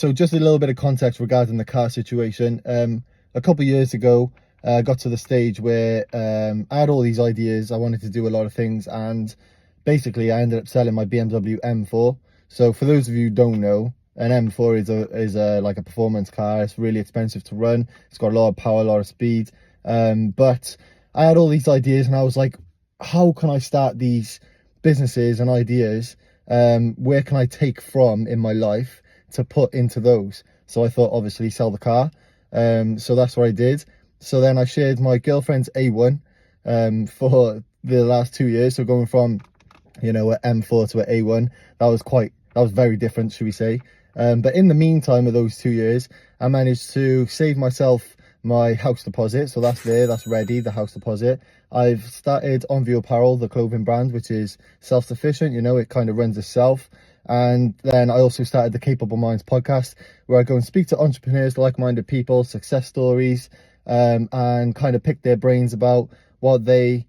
So just a little bit of context regarding the car situation. A couple of years ago, I got to the stage where I had all these ideas. I wanted to do a lot of things, and basically I ended up selling my BMW M4. So for those of you who don't know, an M4 is like a performance car. It's really expensive to run. It's got a lot of power, a lot of speed. But I had all these ideas, and I was like, how can I start these businesses and ideas? Where can I take from in my life to put into those? So I thought, obviously, sell the car. So that's what I did. So then I shared my girlfriend's A1 for the last 2 years. So going from, an M4 to an A1, that was very different, should we say. But in the meantime of those 2 years, I managed to save myself my house deposit. So that's ready, the house deposit. I've started On View Apparel, the clothing brand, which is self-sufficient, it kind of runs itself. And then I also started the Capable Minds podcast, where I go and speak to entrepreneurs, like-minded people, success stories, and kind of pick their brains about how they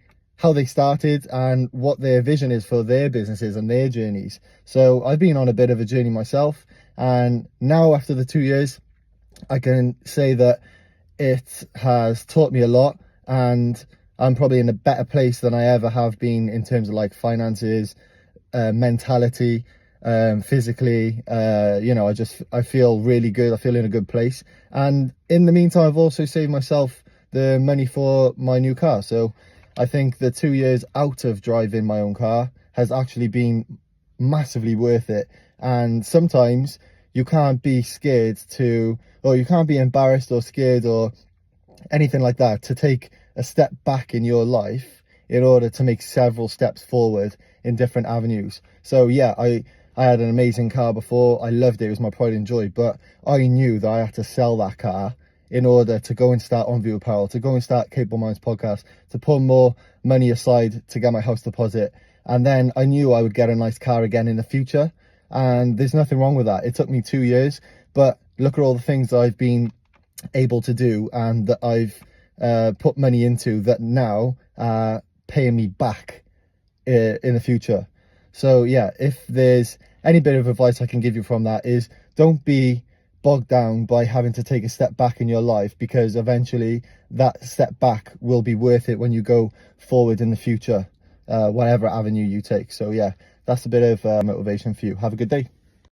started and what their vision is for their businesses and their journeys. So I've been on a bit of a journey myself, and now after the 2 years, I can say that it has taught me a lot, and I'm probably in a better place than I ever have been in terms of like finances, mentality, physically. I feel really good. I feel in a good place. And in the meantime, I've also saved myself the money for my new car. So I think the 2 years out of driving my own car has actually been massively worth it. And sometimes you can't be scared or you can't be embarrassed or scared or anything like that to take a step back in your life in order to make several steps forward in different avenues. So yeah, I had an amazing car before. I loved it. It was my pride and joy. But I knew that I had to sell that car in order to go and start On View Apparel, to go and start Capable Minds podcast, to put more money aside to get my house deposit. And then I knew I would get a nice car again in the future. And there's nothing wrong with that. It took me 2 years, but look at all the things that I've been able to do and that I've put money into that now are paying me back in the future. So yeah, if there's any bit of advice I can give you from that, is don't be bogged down by having to take a step back in your life, because eventually that step back will be worth it when you go forward in the future, whatever avenue you take. So yeah, that's a bit of motivation for you. Have a good day.